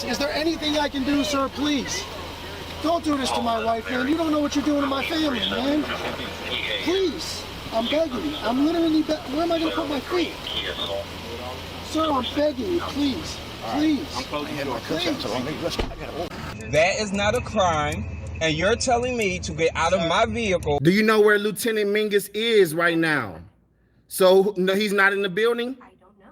Is there anything I can do, sir? Please. Don't do this to my wife, man. You don't know what you're doing to my family, man. Please. I'm begging you. I'm literally where am I going to put my feet? Sir, I'm begging you. Please. Please. Please. That is not a crime, and you're telling me to get out of my vehicle. Do you know where Lieutenant Mingus is right now? So, no, he's not in the building? I don't know.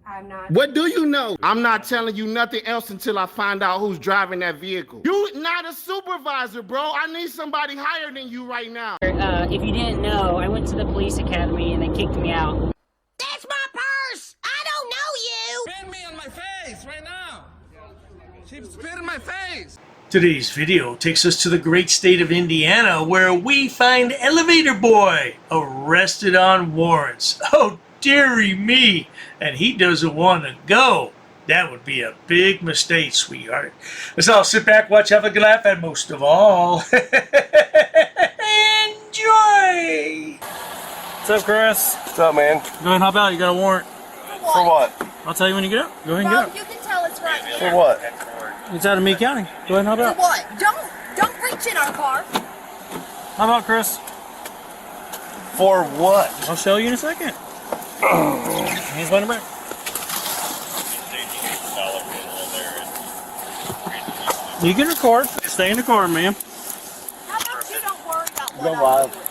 I'm not. What do you know? I'm not telling you nothing else until I find out who's driving that vehicle. You not a supervisor, bro. I need somebody higher than you right now. If you didn't know, I went to the police academy and they kicked me out. That's my purse! I don't know you! Spit me on my face right now. She spit in my face. Today's video takes us to the great state of Indiana, where we find Elevator Boy arrested on warrants. Oh, dearie me, and he doesn't want to go. That would be a big mistake, sweetheart. Let's all sit back, watch, have a good laugh, and most of all, enjoy! What's up, Chris? What's up, man? Go ahead and hop out. You got a warrant. For what? I'll tell you when you get up. Go ahead and get up. You can tell it's right here. For what? It's out of Meade County. Go ahead and hop For out. what? Don't reach in our car. Hop out, Chris. For what? I'll show you in a second. Hands behind your back. You can record. Stay in the car, ma'am. How about you don't worry about what Go I'm live. doing?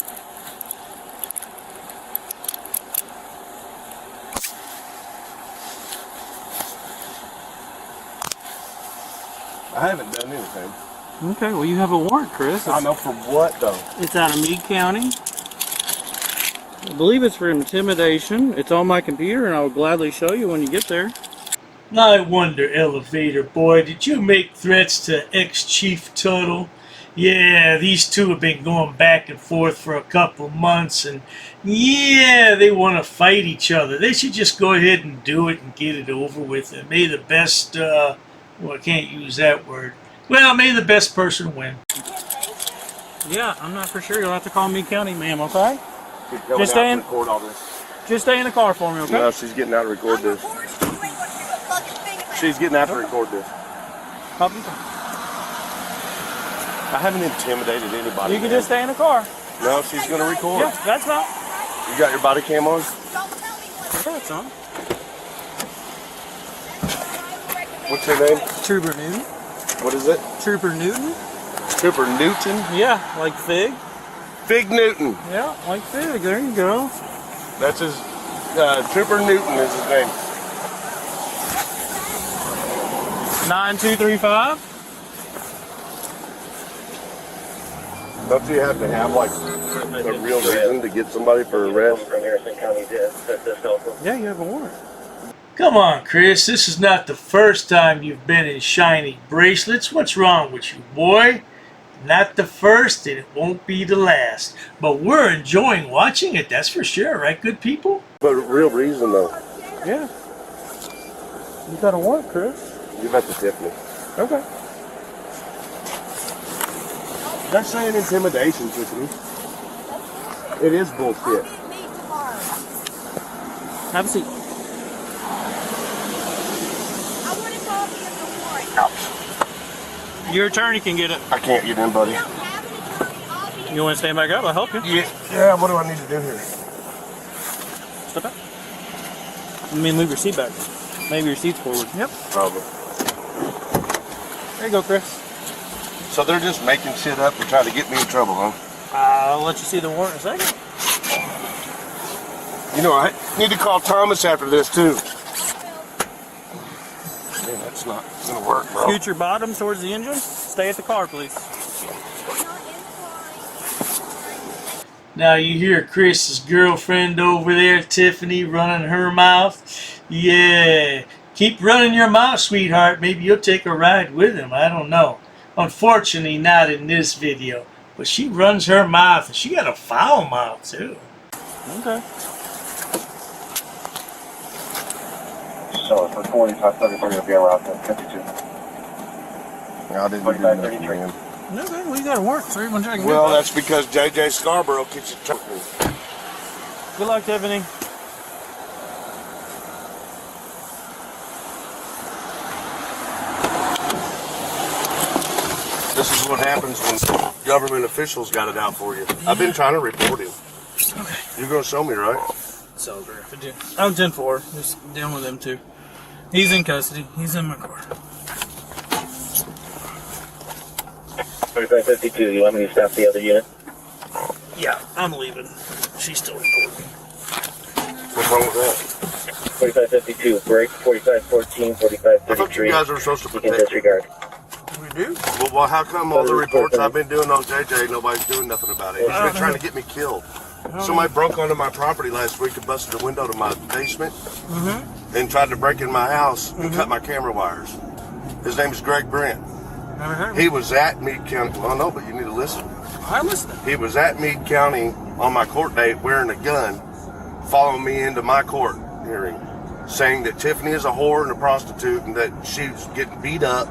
I haven't done anything. Okay, well, you have a warrant, Chris. I know for what, though? It's out of Meade County. I believe it's for intimidation. It's on my computer, and I will gladly show you when you get there. I wonder, Elevator Boy, did you make threats to ex-Chief Tuttle? Yeah, these two have been going back and forth for a couple months, and yeah, they want to fight each other. They should just go ahead and do it and get it over with. And may the best, well, I can't use that word. Well, may the best person win. Yeah, I'm not for sure. You'll have to call Meade County, ma'am, okay? Just stay in. Record all this. Just stay in the car for me, okay? No, she's getting out to record this. She's getting out to record this. Hop in the car. I haven't intimidated anybody. You can just stay in the car. No, she's going to record. Yeah, that's fine. You got your body cam on? Yeah, it's on. What's your name? Trooper Newton. What is it? Trooper Newton? Trooper Newton? Yeah, like fig. Fig Newton. Yeah, like fig. There you go. That's his, Trooper Newton is his name. 9235. Don't you have to have, like, a real reason to get somebody for arrest? Yeah, you have a warrant. Come on, Chris. This is not the first time you've been in shiny bracelets. What's wrong with you, boy? Not the first, and it won't be the last. But we're enjoying watching it, that's for sure. Right, good people? But real reason, though. Yeah. You got a warrant, Chris. You have to tip me. Okay. That's saying intimidation, Tiffany. It is bullshit. Have a seat. Your attorney can get it. I can't get in, buddy. You want to stand back up? I'll help you. Yeah, what do I need to do here? Step back. Let me move your seat back. Maybe your seat's forward. Yep. Probably. There you go, Chris. So they're just making shit up and trying to get me in trouble, huh? I'll let you see the warrant in a second. You know, I need to call Thomas after this, too. Man, that's not going to work, bro. Scoot your bottom towards the engine. Stay at the car, please. Now you hear Chris's girlfriend over there, Tiffany, running her mouth. Yeah, keep running your mouth, sweetheart. Maybe you'll take a ride with him. I don't know. Unfortunately, not in this video. But she runs her mouth, and she got a foul mouth, too. Okay. So for 4533 will be around 52. I didn't do nothing, man. No, good. Well, you got to work. So everyone try to Well, that's because J.J. Scarborough keeps you trouble. Good luck, Tiffany. This is what happens when government officials got it out for you. I've been trying to report him. Okay. You're going to show me, right? So, I'm 10-4. Just dealing with him too. He's in custody. He's in my car. 4552, you want me to stop the other unit? Yeah, I'm leaving. She's still recording. What's wrong with that? 4552, break. 4514, 4533. I thought you guys were supposed to You can protect me. disregard. We do? Well, how come all the reports I've been doing on JJ, nobody's doing nothing about it? He's been trying to get me killed. Somebody broke onto my property last week and busted the window to my basement and tried to break in my house and cut my camera wires. His name is Greg Brent. Never heard of He was at Meade County. Well, no, but you need to listen. I'm listening. He was at Meade County on my court date wearing a gun, following me into my court hearing, saying that Tiffany is a whore and a prostitute and that she's getting beat up,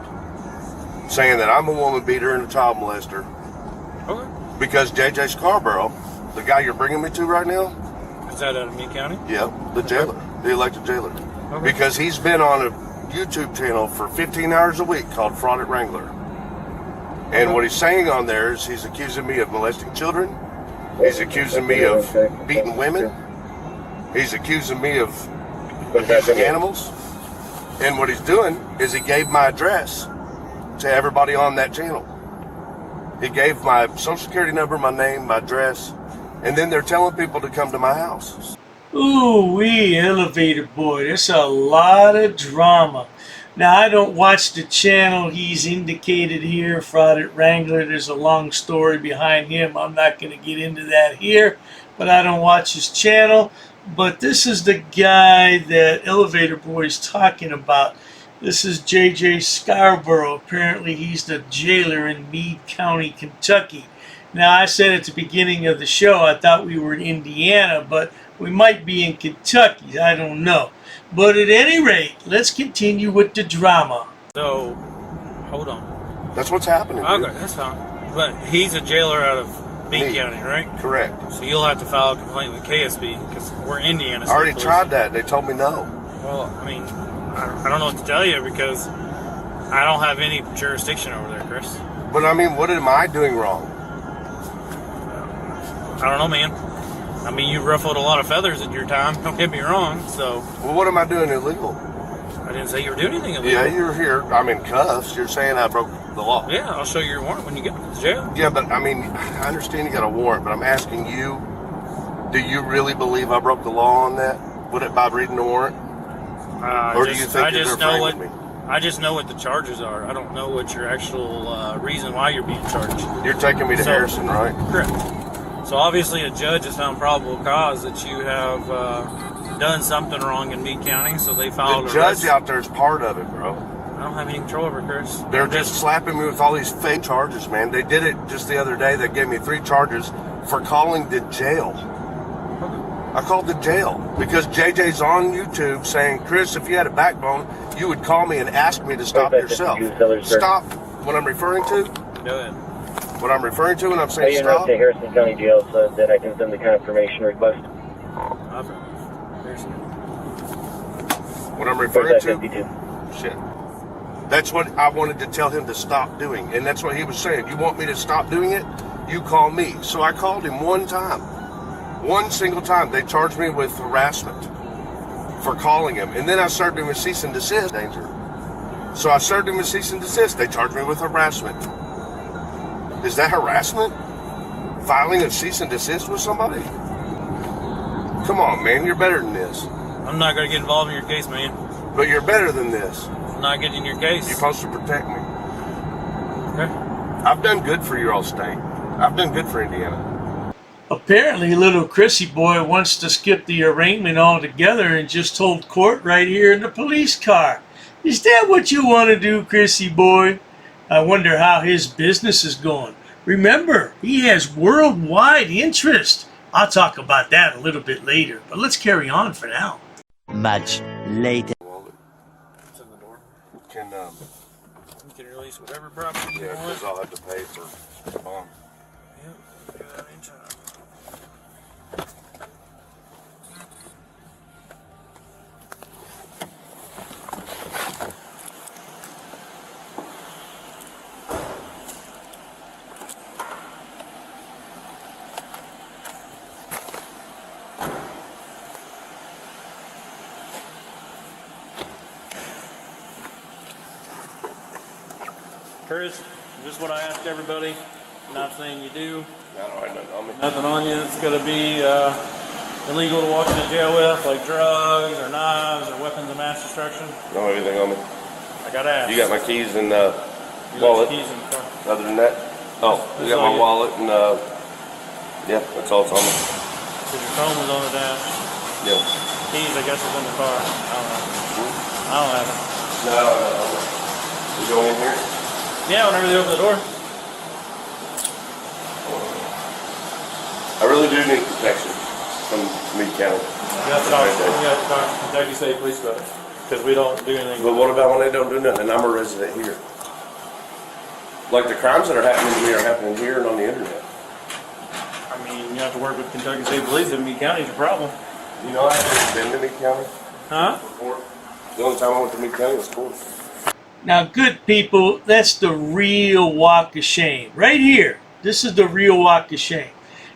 saying that I'm a woman beater and a child molester. Okay. Because JJ Scarborough, the guy you're bringing me to right now, Is that out of Meade County? yeah, the jailer, the elected jailer. Okay. Because he's been on a YouTube channel for 15 hours a week called Fraudit Wrangler. And what he's saying on there is he's accusing me of molesting children. He's accusing me of beating women. He's accusing me of abusing animals. And what he's doing is he gave my address to everybody on that channel. He gave my social security number, my name, my address, and then they're telling people to come to my house. Ooh-wee, elevator boy, there's a lot of drama. Now, I don't watch the channel he's indicated here, Fraudit Wrangler. There's a long story behind him. I'm not going to get into that here, but I don't watch his channel. But this is the guy that Elevator Boy is talking about. This is JJ Scarborough. Apparently, he's the jailer in Meade County, Kentucky. Now, I said at the beginning of the show, I thought we were in Indiana, but we might be in Kentucky. I don't know. But at any rate, let's continue with the drama. So, hold on. That's what's happening. Okay, Dude. that's fine. But he's a jailer out of Meade County, right? Correct. So you'll have to file a complaint with KSB because we're Indiana. I already tried that. They told me no. Well, I mean, I don't know what to tell you because I don't have any jurisdiction over there, Chris. But I mean, what am I doing wrong? I don't know, man. I mean, you ruffled a lot of feathers in your time. Don't get me wrong. So, Well, what am I doing illegal? I didn't say you were doing anything illegal. Yeah, you're here. I'm in cuffs. You're saying I broke the law. Yeah, I'll show you your warrant when you get to jail. Yeah, but I mean, I understand you got a warrant, but I'm asking you, do you really believe I broke the law on that? Would it by reading the warrant? Or do you think they're framing me? I just know what the charges are. I don't know what your actual reason why you're being charged. You're taking me to Harrison, right? Correct. So obviously a judge has found probable cause that you have done something wrong in Meade County, so they filed The a judge out there is part of it, bro. I don't have any control over it, Chris. They're just slapping me with all these fake charges, man. They did it just the other day. They gave me 3 charges for calling the jail. I called the jail because JJ's on YouTube saying, Chris, if you had a backbone, you would call me and ask me to stop yourself. Stop what I'm referring to? Go ahead. What I'm referring to when I'm Hey, saying you're stop? not to Harrison County Jail so that I can send the confirmation request. What I'm referring to? 4552. Shit. That's what I wanted to tell him to stop doing. And that's what he was saying. You want me to stop doing it? You call me. So I called him one time. One single time. They charged me with harassment for calling him. And then I served him with cease and desist. Danger. So I served him with cease and desist. They charged me with harassment. Is that harassment? Filing a cease and desist with somebody? Come on, man. You're better than this. I'm not going to get involved in your case, man. But you're better than this. I'm not getting in your case. You're supposed to protect me. Okay. I've done good for your old state. I've done good for Indiana. Apparently, little Chrissy boy wants to skip the arraignment altogether and just hold court right here in the police car. Is that what you want to do, Chrissy boy? I wonder how his business is going. Remember, he has worldwide interest. I'll talk about that a little bit later, but let's carry on for now. Much later. It's in the door. Can, You can release whatever property you yeah, want. because I'll have to pay for the bond. Yep, do that anytime. Chris, just what I ask everybody. Not saying you do. I don't have nothing on me. Nothing on you that's going to be illegal to walk into jail with, like drugs or knives or weapons of mass destruction. Don't have anything on me. I got to ask. You got my keys and You wallet. got your keys in the car. Other than that, you got my wallet and yeah, that's all that's on me. So your phone was on the dash. Yeah. Keys, I guess, was in the car. I don't know. I don't have it. No. You go in here? Yeah, whenever they open the door. I really do need protection from Meade County. We got to talk to Kentucky State Police about it, because we don't do anything. But what about when they don't do nothing and I'm a resident here? Like the crimes that are happening to me are happening here and on the internet. I mean, you have to work with Kentucky State Police if Meade County is a problem. You know, I haven't been to Meade County Huh? before. The only time I went to Meade County was court. Now, good people, that's the real walk of shame. Right here. This is the real walk of shame.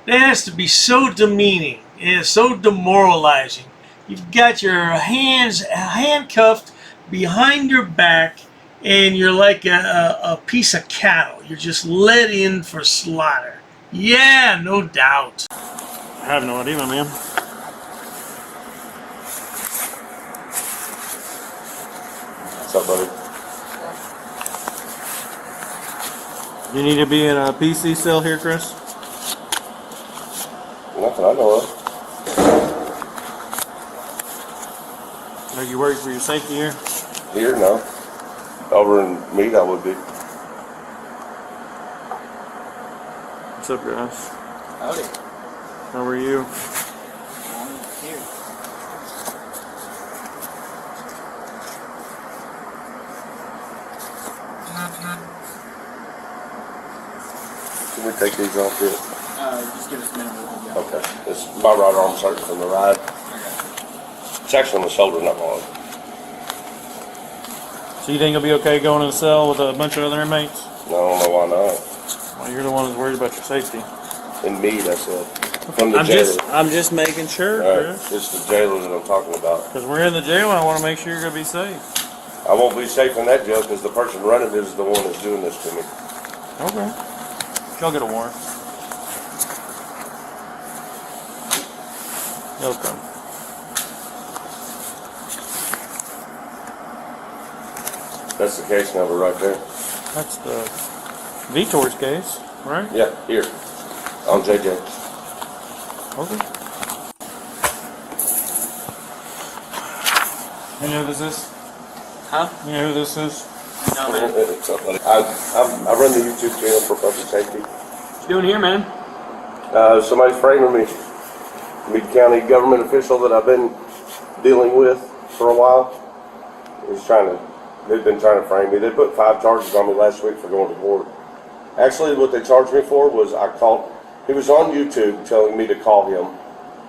That has to be so demeaning and so demoralizing. You've got your hands handcuffed behind your back, and you're like a piece of cattle. You're just let in for slaughter. Yeah, no doubt. I have no idea, my man. What's up, buddy? You need to be in a PC cell here, Chris? Nothing I know of. Are you worried for your safety here? Here, no. Over in Meade, I would be. What's up, guys? Howdy. How are you? Here. Can we take these off here? Just give us a minute. Okay. It's my right arm's hurting from the ride. It's actually on the shoulder, not my arm. So you think you'll be okay going in a cell with a bunch of other inmates? I don't know why not. Well, you're the one who's worried about your safety. In Meade, I said. From the jailer. I'm just making sure, Right. Chris. It's the jailer that I'm talking about. Because we're in the jail and I want to make sure you're going to be safe. I won't be safe in that jail because the person running it is the one that's doing this to me. Okay. Y'all get a warrant. Okay. That's the case number right there. That's the Vitor's case, right? Yeah, here. On JJ. Okay. You know who this is? Huh? You know who this is? No, man. I run the YouTube channel for public safety. What you doing here, man? Somebody's framing me. Meade County government official that I've been dealing with for a while. They've been trying to frame me. They put 5 charges on me last week for going to court. Actually, what they charged me for was he was on YouTube telling me to call him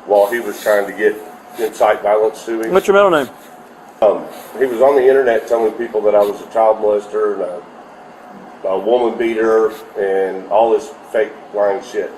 while he was trying to incite violence to me. What's your middle name? He was on the internet telling people that I was a child molester and a woman beater and all this fake lying shit.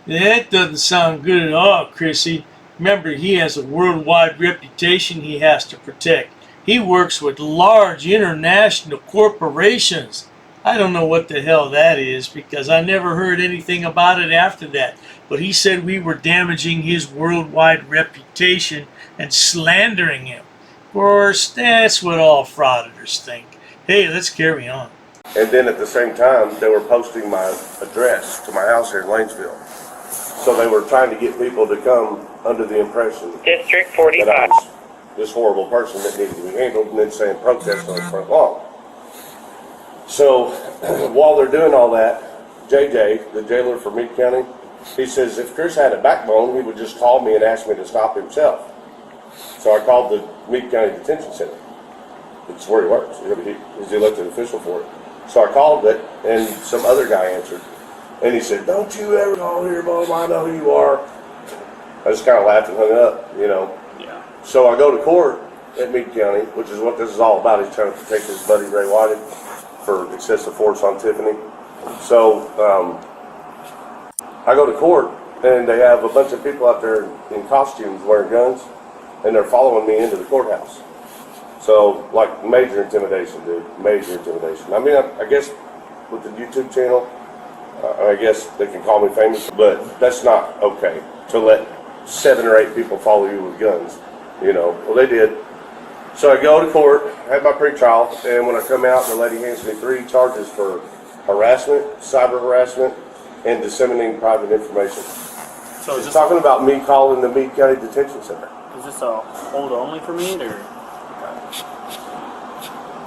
That doesn't sound good at all, Chrissy. Remember, he has a worldwide reputation he has to protect. He works with large international corporations. I don't know what the hell that is because I never heard anything about it after that. But he said we were damaging his worldwide reputation and slandering him. Of course, that's what all frauditors think. Hey, let's carry on. And then at the same time, they were posting my address to my house here in Lanesville. So they were trying to get people to come under the impression District that 45. I was this horrible person that needed to be handled, and then saying protest on his front lawn. So while they're doing all that, JJ, the jailer for Meade County, he says if Chris had a backbone, he would just call me and ask me to stop himself. So I called the Meade County Detention Center. It's where he works. He's the elected official for it. So I called it, and some other guy answered. And he said, "Don't you ever call here, Mom. I know who you are." I just kind of laughed and hung up, Yeah. So I go to court at Meade County, which is what this is all about. He's trying to protect his buddy Ray Whited for excessive force on Tiffany. So I go to court, and they have a bunch of people out there in costumes wearing guns, and they're following me into the courthouse. So, like, major intimidation, dude. Major intimidation. I mean, I guess with the YouTube channel. I guess they can call me famous, but that's not okay to let 7 or 8 people follow you with guns. You know, well, they did. So I go to court, have my pre-trial, and when I come out, the lady hands me 3 charges for harassment, cyber harassment, and disseminating private information. So she's talking about me calling the Meade County Detention Center. Is this a hold only for me, or?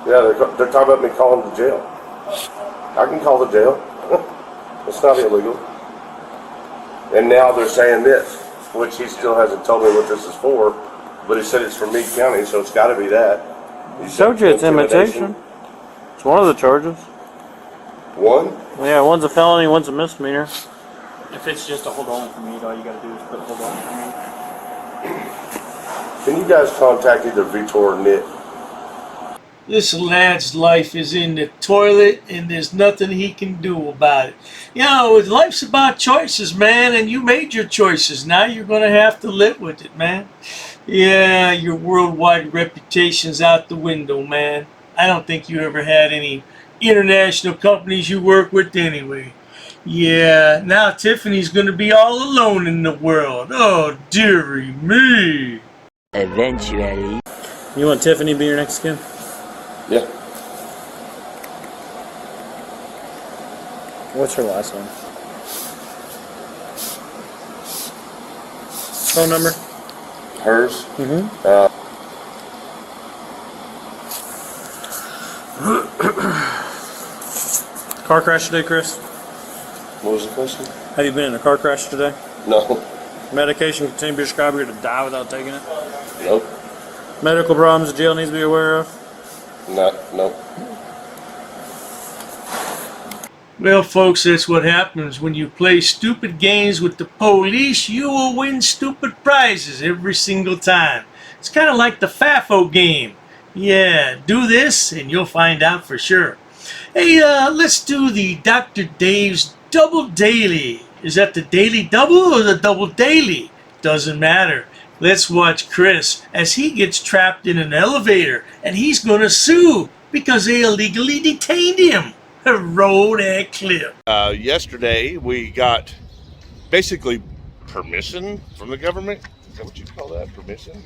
Yeah, they're talking about me calling the jail. I can call the jail. It's not illegal. And now they're saying this, which he still hasn't told me what this is for, but he said it's for Meade County, so it's got to be that. He showed you it's imitation. It's one of the charges. One? Yeah, one's a felony, one's a misdemeanor. If it's just a hold only for me, all you gotta do is put hold only for me. Can you guys contact either Vitor or Nick? This lad's life is in the toilet, and there's nothing he can do about it. You know, life's about choices, man, and you made your choices. Now you're going to have to live with it, man. Yeah, your worldwide reputation's out the window, man. I don't think you ever had any international companies you work with anyway. Yeah, now Tiffany's going to be all alone in the world. Oh, dearie me. Eventually. You want Tiffany to be your next skin? Yeah. What's her last name? Phone number? Hers? Mm-hmm. Car crash today, Chris? What was the question? Have you been in a car crash today? No. Medication continue to be prescribed here to die without taking it? Nope. Medical problems the jail needs to be aware of? Nope. Well, folks, that's what happens when you play stupid games with the police. You will win stupid prizes every single time. It's kind of like the FAFO game. Yeah, do this and you'll find out for sure. Hey, let's do the Dr. Dave's Double Daily. Is that the Daily Double or the Double Daily? Doesn't matter. Let's watch Chris as he gets trapped in an elevator and he's going to sue because they illegally detained him. Roll that clip. Yesterday we got basically permission from the government. Is that what you call that? Permission?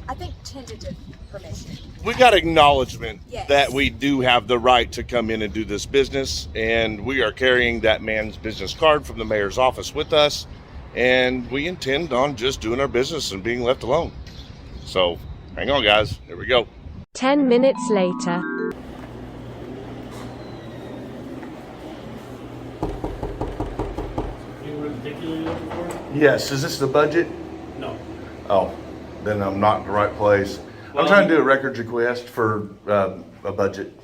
I think tentative permission. We got acknowledgement Yes. that we do have the right to come in and do this business, and we are carrying that man's business card from the mayor's office with us, and we intend on just doing our business and being left alone. So hang on, guys. Here we go. 10 minutes later. Yes, is this the budget? No. Oh, then I'm not in the right place. I'm trying to do a records request for a budget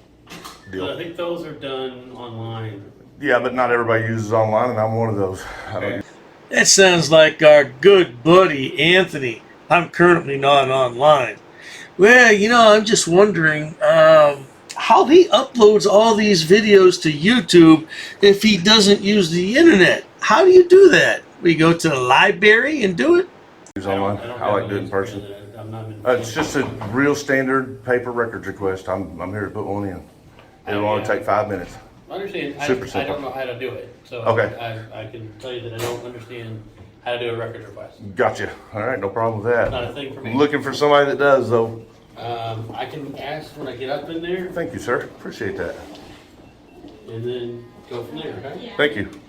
deal. I think those are done online. Yeah, but not everybody uses online, and I'm one of those. I don't. That sounds like our good buddy Anthony. I'm currently not online. Well, you know, I'm just wondering how he uploads all these videos to YouTube if he doesn't use the internet. How do you do that? We go to the library and do it? Use online. I like doing it in person. It's just a real standard paper records request. I'm here to put one in. It'll only take 5 minutes. I understand. Super simple. I don't know how to do it. So Okay. I can tell you that I don't understand how to do a record request. Gotcha. All right, no problem with that. Not a thing for me. I'm looking for somebody that does, though. I can ask when I get up in there. Thank you, sir. Appreciate that. And then go from there, okay? Thank you.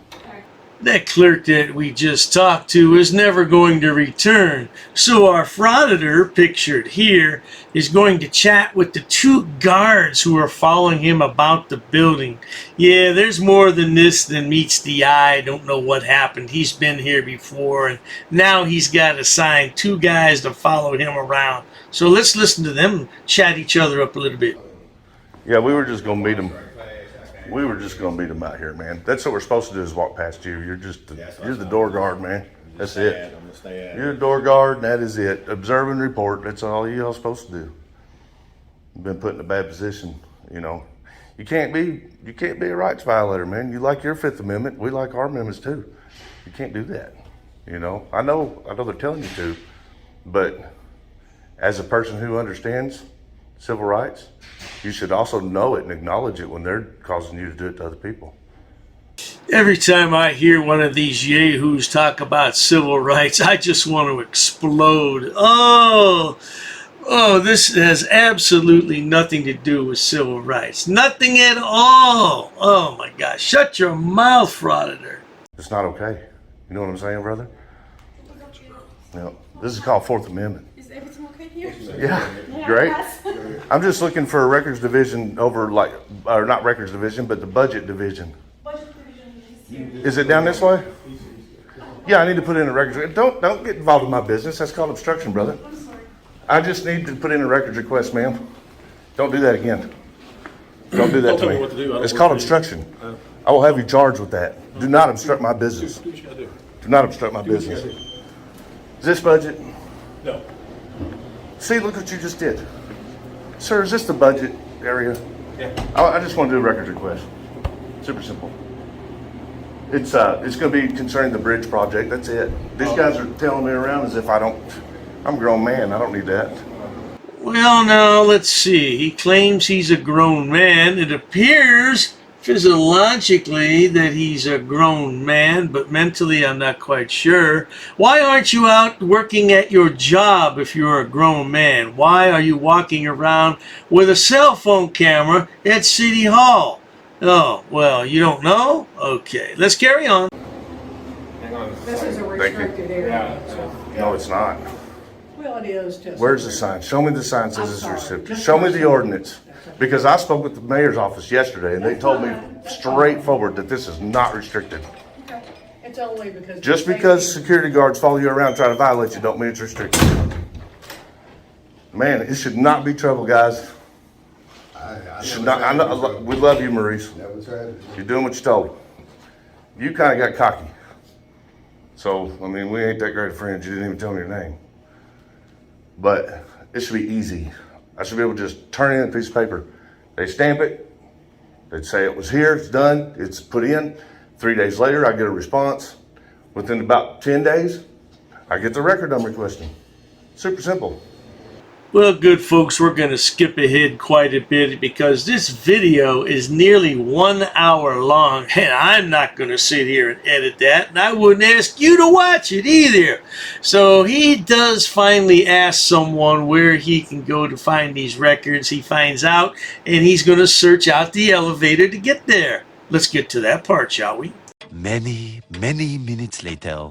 That clerk that we just talked to is never going to return. So our Frauditor, pictured here, is going to chat with the 2 guards who are following him about the building. Yeah, there's more than this than meets the eye. Don't know what happened. He's been here before, and now he's got assigned 2 guys to follow him around. So let's listen to them chat each other up a little bit. Yeah, we were just going to meet them. We were just going to meet them out here, man. That's what we're supposed to do is walk past you. You're the door guard, man. That's it. You're the door guard, and that is it. Observe and report. That's all you're supposed to do. You've been put in a bad position, you know. You can't be a rights violator, man. You like your 5th Amendment. We like our amendments too. You can't do that, you know. I know they're telling you to, but as a person who understands civil rights, you should also know it and acknowledge it when they're causing you to do it to other people. Every time I hear one of these yahoos talk about civil rights, I just want to explode. Oh, this has absolutely nothing to do with civil rights. Nothing at all. Oh my gosh, shut your mouth, Frauditor. It's not okay. You know what I'm saying, brother? No, this is called Fourth Amendment. Is everything okay here? Yeah, great. I'm just looking for a records division over or not records division, but the budget division. Is it down this way? Yeah, I need to put in a records. Don't get involved in my business. That's called obstruction, brother. I just need to put in a records request, ma'am. Don't do that again. Don't do that to me. It's called obstruction. I will have you charged with that. Do not obstruct my business. Do not obstruct my business. Is this budget? No. See, look what you just did. Sir, is this the budget area? Yeah. I just want to do a records request. Super simple. It's going to be concerning the bridge project. That's it. These guys are telling me around as if I'm a grown man. I don't need that. Well, now, let's see. He claims he's a grown man. It appears physiologically that he's a grown man, but mentally I'm not quite sure. Why aren't you out working at your job if you're a grown man? Why are you walking around with a cell phone camera at City Hall? Oh, well, you don't know? Okay, let's carry on. This is a restricted area. No, it's not. Well, it is just. Where's the sign? Show me the sign says it's restricted. Show me the ordinance. Because I spoke with the mayor's office yesterday and they told me straightforward that this is not restricted. Okay. It's only because. Just because security guards follow you around trying to violate you don't mean it's restricted. Man, it should not be trouble, guys. Should not. We love you, Maurice. You're doing what you're told. You kind of got cocky. So, I mean, we ain't that great of friends. You didn't even tell me your name. But it should be easy. I should be able to just turn in a piece of paper. They stamp it. They'd say it was here, it's done, it's put in. 3 days later, I get a response. Within about 10 days, I get the record I'm requesting. Super simple. Well, good folks, we're going to skip ahead quite a bit because this video is nearly 1 hour long, and I'm not going to sit here and edit that, and I wouldn't ask you to watch it either. So he does finally ask someone where he can go to find these records. He finds out, and he's going to search out the elevator to get there. Let's get to that part, shall we? Many minutes later.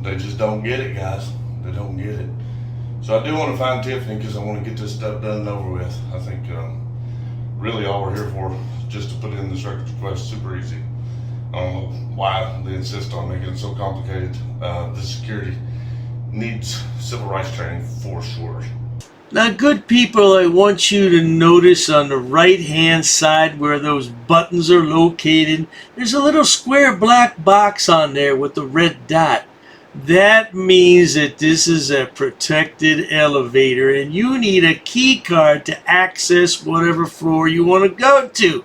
They just don't get it, guys. They don't get it. So I do want to find Tiffany because I want to get this stuff done and over with. I think really all we're here for is just to put in this records request. Super easy. I don't know why they insist on making it so complicated. The security needs civil rights training for sure. Now, good people, I want you to notice on the right-hand side where those buttons are located, there's a little square black box on there with the red dot. That means that this is a protected elevator and you need a key card to access whatever floor you want to go to.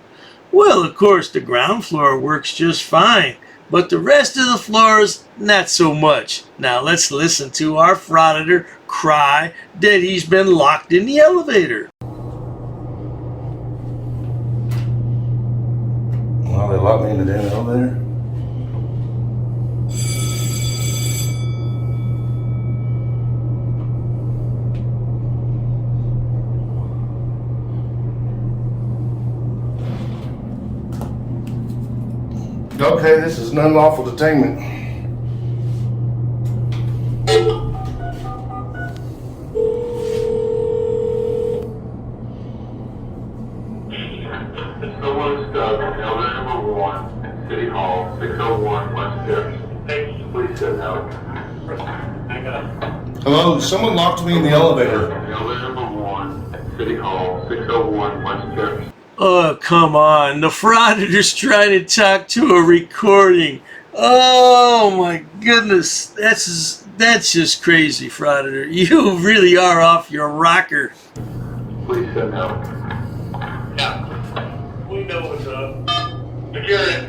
Well, of course, the ground floor works just fine, but the rest of the floors, not so much. Now, let's listen to our Frauditor cry that he's been locked in the elevator. Well, they locked me in the damn elevator. Okay, this is an unlawful detainment. Someone is stuck in elevator number 1 at City Hall, 601 West 5th. Please send help. Hello, someone locked me in the elevator. Elevator number 1 at City Hall, 601 West 5th. Oh, come on. The Frauditor's trying to talk to a recording. Oh, my goodness. That's just crazy, Frauditor. You really are off your rocker. Please send help. Security.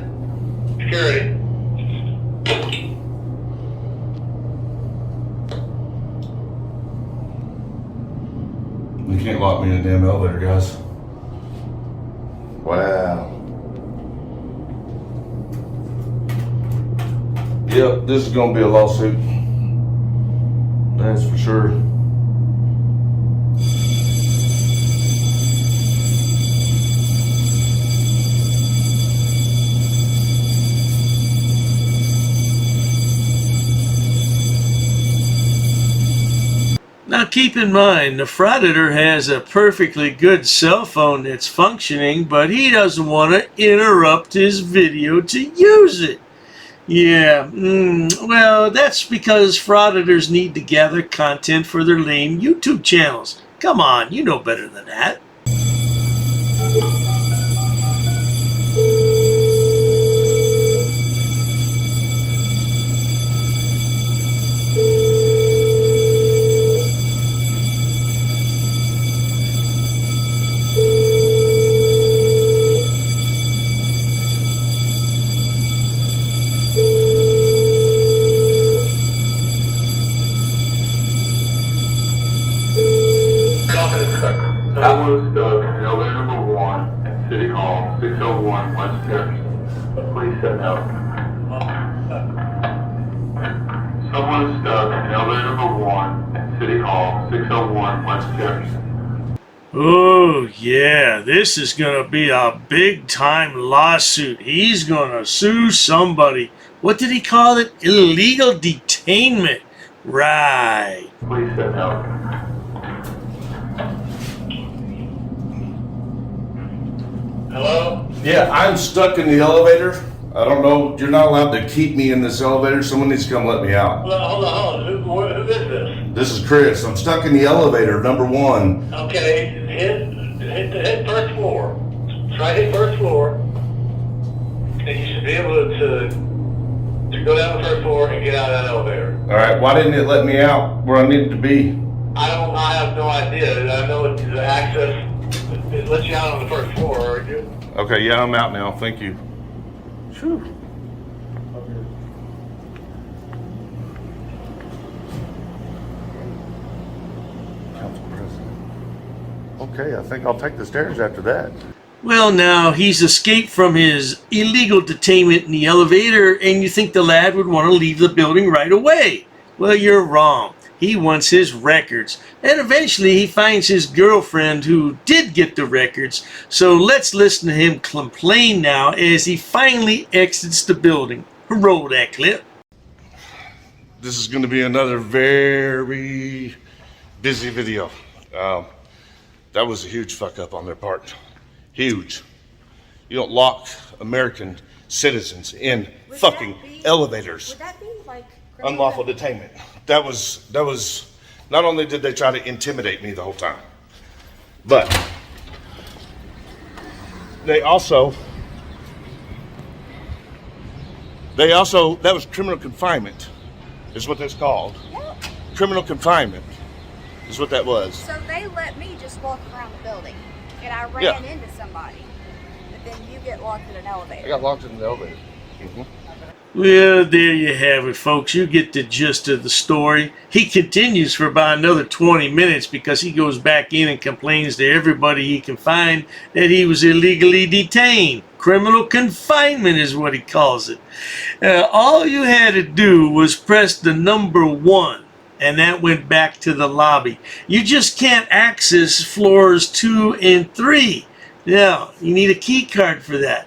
Security. You can't lock me in the damn elevator, guys. Wow. Yep, this is gonna be a lawsuit. That's for sure. Now keep in mind, the Frauditor has a perfectly good cell phone that's functioning, but he doesn't want to interrupt his video to use it. Yeah, well, that's because Frauditors need to gather content for their lame YouTube channels. Come on, you know better than that. Someone was stuck in elevator number 1 at City Hall, 601 West Terrace. Please step out. Someone is stuck in elevator number 1 at City Hall, 601 West Terrace. Oh, yeah, this is going to be a big-time lawsuit. He's going to sue somebody. What did he call it? Illegal detainment. Right. Please step out. Hello? Yeah, I'm stuck in the elevator. I don't know. You're not allowed to keep me in this elevator. Someone needs to come let me out. Hold on. Who is this? This is Chris. I'm stuck in the elevator, number 1. Okay, hit first floor. Try hit first floor. And you should be able to go down the first floor and get out of that elevator. All right. Why didn't it let me out where I needed to be? I have no idea. I know the access, it lets you out on the first floor, or you? Okay, yeah, I'm out now. Thank you. Whew. Council President. Okay, I think I'll take the stairs after that. Well, now, he's escaped from his illegal detainment in the elevator, and you think the lad would want to leave the building right away. Well, you're wrong. He wants his records. And eventually he finds his girlfriend who did get the records. So let's listen to him complain now as he finally exits the building. Roll that clip. This is going to be another very busy video. That was a huge fuck up on their part. Huge. You don't lock American citizens in fucking elevators. Would that be like unlawful detainment? That was not only did they try to intimidate me the whole time, but they also that was criminal confinement is what that's called. Yeah. Criminal confinement is what that was. So they let me just walk around the building, and I ran into somebody, but then you get locked in an elevator. I got locked in the elevator. Well, there you have it, folks. You get the gist of the story. He continues for about another 20 minutes because he goes back in and complains to everybody he can find that he was illegally detained. Criminal confinement is what he calls it. All you had to do was press the number 1, and that went back to the lobby. You just can't access floors 2 and 3. Now, you need a key card for that.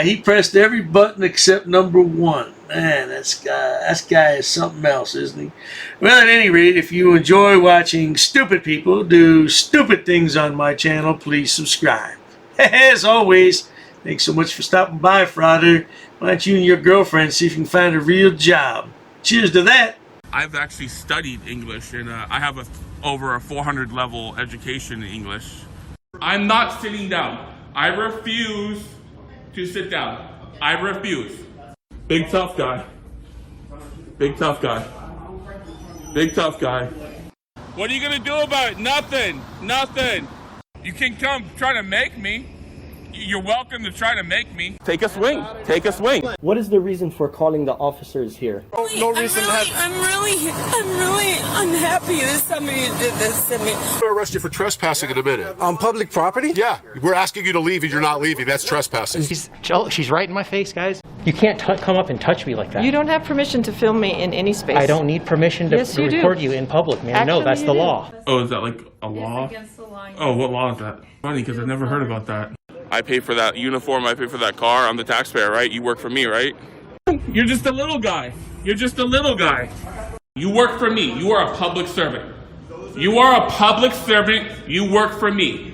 He pressed every button except number 1. Man, that guy is something else, isn't he? Well, at any rate, if you enjoy watching stupid people do stupid things on my channel, please subscribe. As always, thanks so much for stopping by, Frauditor. Why don't you and your girlfriend see if you can find a real job? Cheers to that. I've actually studied English, and I have over a 400 level education in English. I'm not sitting down. I refuse to sit down. I refuse. Big tough guy. Big tough guy. Big tough guy. What are you gonna do about it? Nothing. Nothing. You can come try to make me. You're welcome to try to make me. Take a swing. Take a swing. What is the reason for calling the officers here? No reason I'm really unhappy that somebody did this to me. I'm going to arrest you for trespassing in a minute. On public property? Yeah, we're asking you to leave and you're not leaving. That's trespassing. She's right in my face, guys. You can't come up and touch me like that. You don't have permission to film me in any space. I don't need permission to Yes, you record do. you in public, man. Actually, No, that's you the do. law. Oh, is that like a law? It's against the law. Oh, what law is that? Funny, because I've never heard about that. I pay for that uniform, I pay for that car, I'm the taxpayer, right? You work for me, right? You're just a little guy. You're just a little guy. You work for me. You are a public servant. You are a public servant. You work for me.